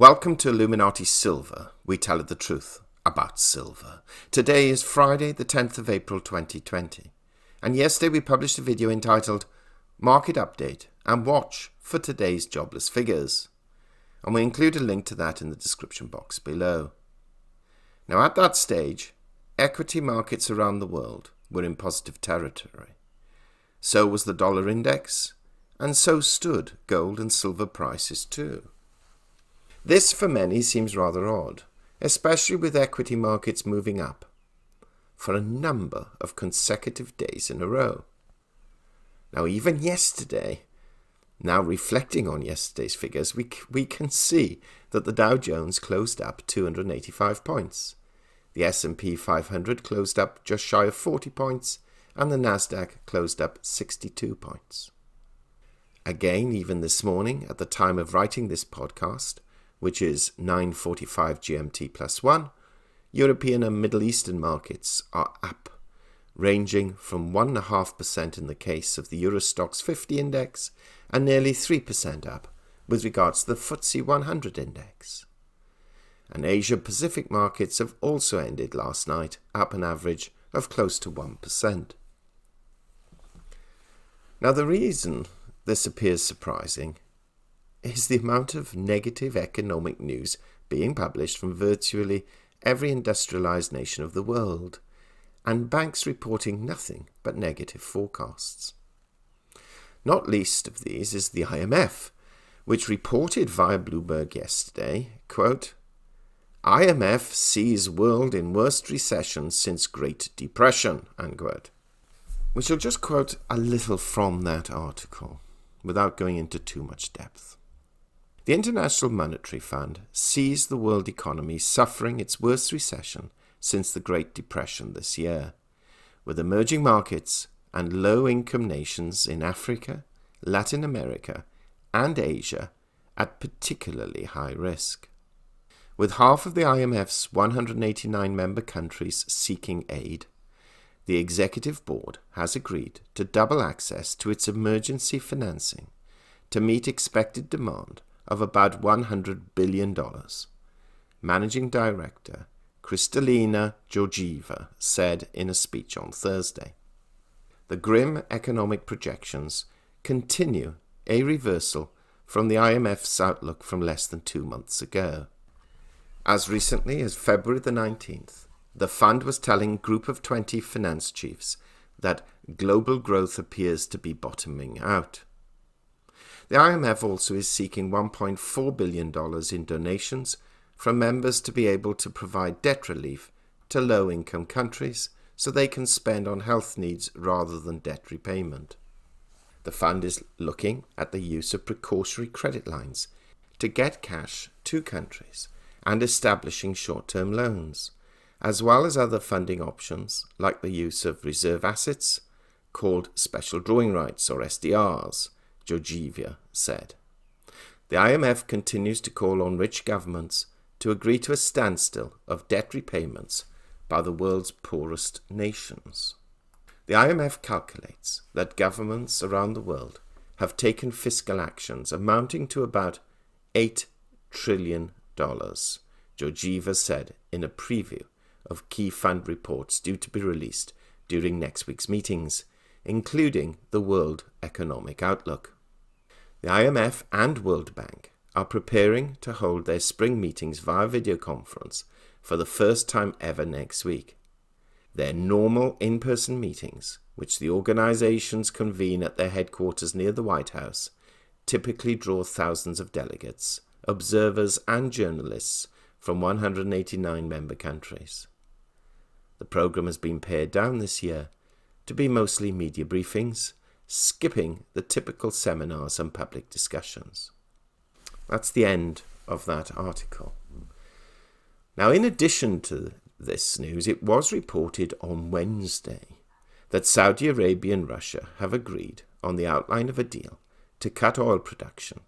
Welcome to Illuminati Silver. We tell it the truth about silver. Today is Friday, the 10th of April 2020. And yesterday we published a video entitled Market Update and Watch for Today's Jobless Figures. And we include a link to that in the description box below. Now at that stage, equity markets around the world were in positive territory. So was the dollar index, and so stood gold and silver prices too. This for many seems rather odd, especially with equity markets moving up for a number of consecutive days in a row. Now even yesterday, now reflecting on yesterday's figures, we can see that the Dow Jones closed up 285 points. The S&P 500 closed up just shy of 40 points, and the Nasdaq closed up 62 points. Again, even this morning, at the time of writing this podcast, which is 9:45 GMT+1, European and Middle Eastern markets are up, ranging from 1.5% in the case of the Euro Stoxx 50 index and nearly 3% up with regards to the FTSE 100 index. And Asia-Pacific markets have also ended last night up an average of close to 1%. Now the reason this appears surprising is the amount of negative economic news being published from virtually every industrialized nation of the world, and banks reporting nothing but negative forecasts. Not least of these is the IMF, which reported via Bloomberg yesterday, quote, IMF sees world in worst recession since Great Depression, unquote. We shall just quote a little from that article without going into too much depth. The International Monetary Fund sees the world economy suffering its worst recession since the Great Depression this year, with emerging markets and low-income nations in Africa, Latin America, and Asia at particularly high risk. With half of the IMF's 189 member countries seeking aid, the Executive Board has agreed to double access to its emergency financing to meet expected demand of about $100 billion. Managing Director Kristalina Georgieva said in a speech on Thursday. The grim economic projections continue a reversal from the IMF's outlook from less than 2 months ago. As recently as February the 19th, the fund was telling Group of 20 finance chiefs that global growth appears to be bottoming out. The IMF also is seeking $1.4 billion in donations from members to be able to provide debt relief to low-income countries so they can spend on health needs rather than debt repayment. The fund is looking at the use of precautionary credit lines to get cash to countries and establishing short-term loans, as well as other funding options like the use of reserve assets called special drawing rights or SDRs, Georgieva said. The IMF continues to call on rich governments to agree to a standstill of debt repayments by the world's poorest nations. The IMF calculates that governments around the world have taken fiscal actions amounting to about $8 trillion, Georgieva said in a preview of key fund reports due to be released during next week's meetings, including the World Economic Outlook. The IMF and World Bank are preparing to hold their spring meetings via video conference for the first time ever next week. Their normal in-person meetings, which the organizations convene at their headquarters near the White House, typically draw thousands of delegates, observers and journalists from 189 member countries. The program has been pared down this year to be mostly media briefings, skipping the typical seminars and public discussions. That's the end of that article. Now, in addition to this news, it was reported on Wednesday that Saudi Arabia and Russia have agreed on the outline of a deal to cut oil production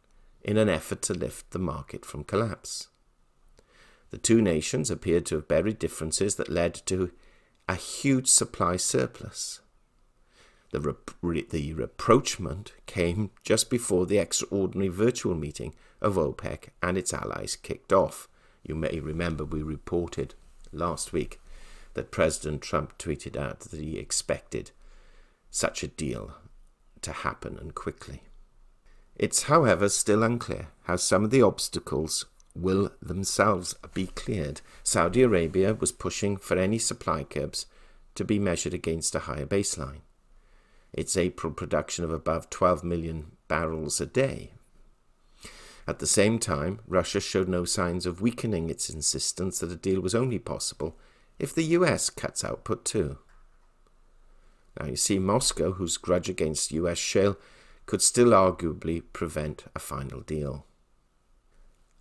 in an effort to lift the market from collapse. The two nations appeared to have buried differences that led to a huge supply surplus. The rapprochement came just before the extraordinary virtual meeting of OPEC and its allies kicked off. You may remember we reported last week that President Trump tweeted out that he expected such a deal to happen, and quickly. It's, however, still unclear how some of the obstacles will themselves be cleared. Saudi Arabia was pushing for any supply curbs to be measured against a higher baseline. Its April production of above 12 million barrels a day. At the same time, Russia showed no signs of weakening its insistence that a deal was only possible if the US cuts output too. Now you see, Moscow, whose grudge against US shale could still arguably prevent a final deal.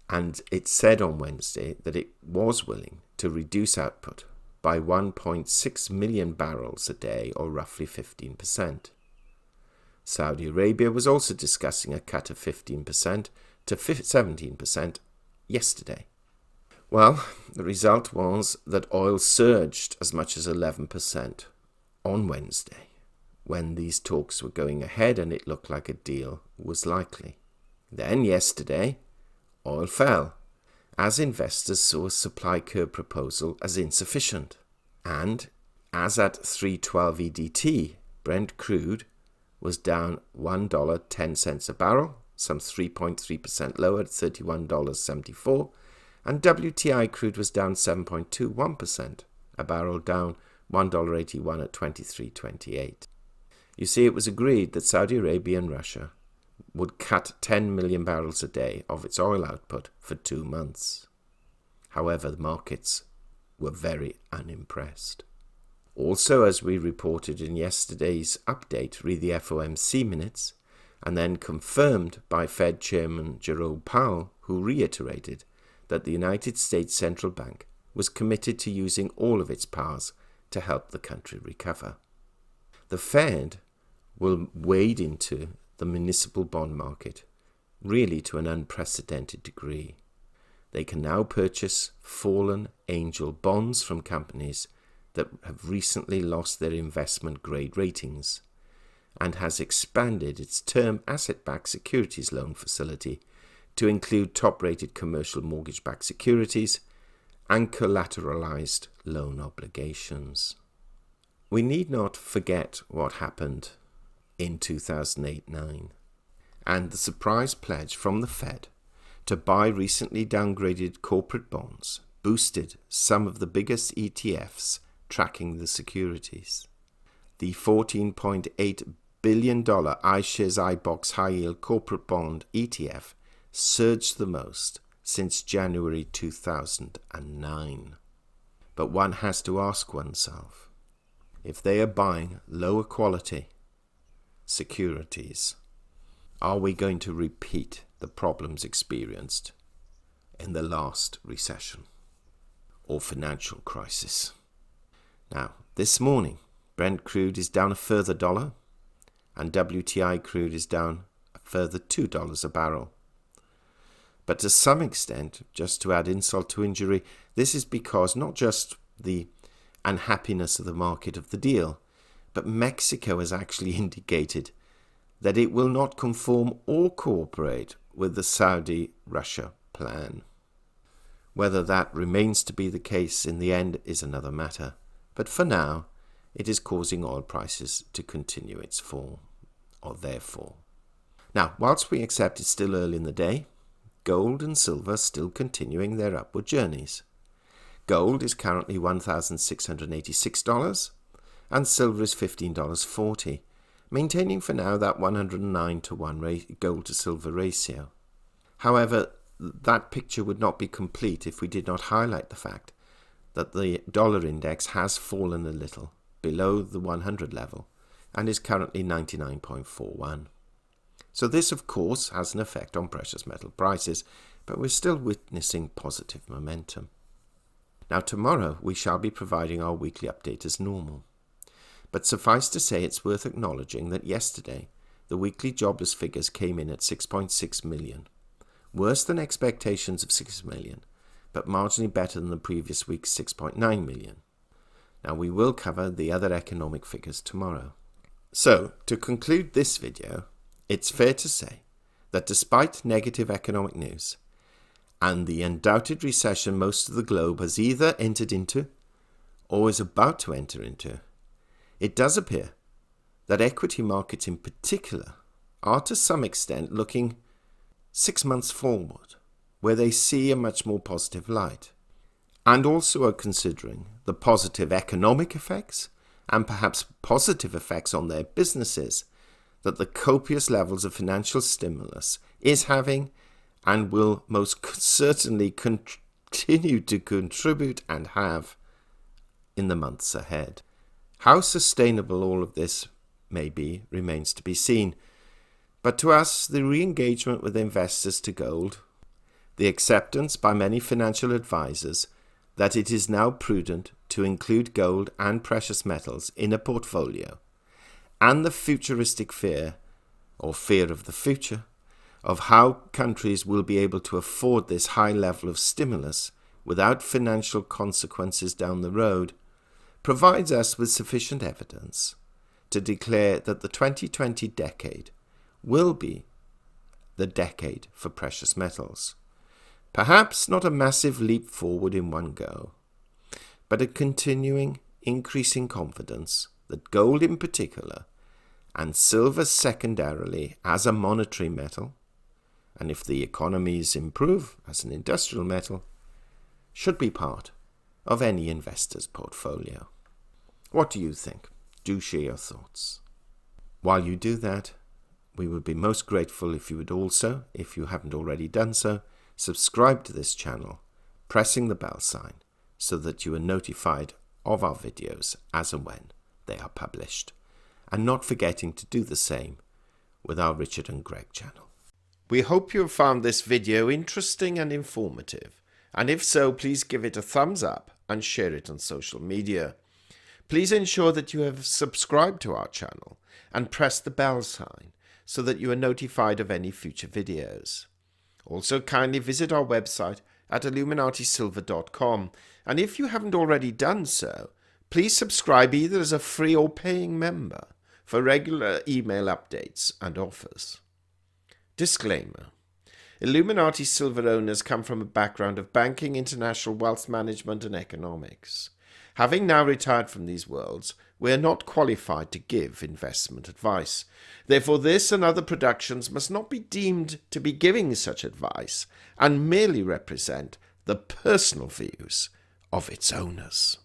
And it said on Wednesday that it was willing to reduce output by 1.6 million barrels a day, or roughly 15%. Saudi Arabia was also discussing a cut of 15% to 17% yesterday. Well, the result was that oil surged as much as 11% on Wednesday, when these talks were going ahead and it looked like a deal was likely. Then yesterday, oil fell, as investors saw a supply curve proposal as insufficient. And as at 312 EDT, Brent crude was down $1.10 a barrel, some 3.3% lower at $31.74, and WTI crude was down 7.21% a barrel, down $1.81 at $23.28. You see, it was agreed that Saudi Arabia and Russia would cut 10 million barrels a day of its oil output for 2 months. However, the markets were very unimpressed. Also, as we reported in yesterday's update, read the FOMC minutes, and then confirmed by Fed Chairman Jerome Powell, who reiterated that the United States Central Bank was committed to using all of its powers to help the country recover. The Fed will wade into the municipal bond market, really to an unprecedented degree. They can now purchase fallen angel bonds from companies that have recently lost their investment grade ratings, and has expanded its term asset-backed securities loan facility to include top-rated commercial mortgage-backed securities and collateralized loan obligations. We need not forget what happened in 2008-9 and the surprise pledge from the Fed to buy recently downgraded corporate bonds boosted some of the biggest ETFs tracking the securities. The $14.8 billion iShares iBoxx High Yield Corporate Bond ETF surged the most since January 2009. But one has to ask oneself, if they are buying lower quality securities, are we going to repeat the problems experienced in the last recession or financial crisis? Now, this morning, Brent crude is down a further $1, and WTI crude is down a further $2 a barrel. But to some extent, just to add insult to injury, this is because not just the unhappiness of the market of the deal, but Mexico has actually indicated that it will not conform or cooperate with the Saudi-Russia plan. Whether that remains to be the case in the end is another matter, but for now, it is causing oil prices to continue its fall, or their fall. Now, whilst we accept it's still early in the day, gold and silver are still continuing their upward journeys. Gold is currently $1,686, and silver is $15.40, maintaining for now that 109-to-1 gold to silver ratio. However, that picture would not be complete if we did not highlight the fact that the dollar index has fallen a little below the 100 level and is currently 99.41. So this, of course, has an effect on precious metal prices, but we're still witnessing positive momentum. Now, tomorrow we shall be providing our weekly update as normal. But suffice to say, it's worth acknowledging that yesterday the weekly jobless figures came in at 6.6 million, worse than expectations of 6 million, but marginally better than the previous week's 6.9 million. Now, we will cover the other economic figures tomorrow. So, to conclude this video, it's fair to say that despite negative economic news and the undoubted recession most of the globe has either entered into or is about to enter into, it does appear that equity markets in particular are to some extent looking 6 months forward, where they see a much more positive light, and also are considering the positive economic effects and perhaps positive effects on their businesses that the copious levels of financial stimulus is having and will most certainly continue to contribute and have in the months ahead. How sustainable all of this may be remains to be seen, but to us, the re-engagement with investors to gold, the acceptance by many financial advisors that it is now prudent to include gold and precious metals in a portfolio, and the futuristic fear, or fear of the future, of how countries will be able to afford this high level of stimulus without financial consequences down the road, provides us with sufficient evidence to declare that the 2020 decade will be the decade for precious metals. Perhaps not a massive leap forward in one go, but a continuing, increasing confidence that gold in particular, and silver secondarily as a monetary metal, and if the economies improve as an industrial metal, should be part of any investor's portfolio. What do you think? Do share your thoughts. While you do that, we would be most grateful if you would also, if you haven't already done so, subscribe to this channel, pressing the bell sign so that you are notified of our videos as and when they are published, and not forgetting to do the same with our Richard and Greg channel. We hope you have found this video interesting and informative, and if so, please give it a thumbs up and share it on social media. Please ensure that you have subscribed to our channel and press the bell sign so that you are notified of any future videos. Also, kindly visit our website at illuminatisilver.com, and if you haven't already done so, please subscribe either as a free or paying member for regular email updates and offers. Disclaimer: Illuminati Silver owners come from a background of banking, international wealth management and economics. Having now retired from these worlds, we are not qualified to give investment advice. Therefore, this and other productions must not be deemed to be giving such advice and merely represent the personal views of its owners.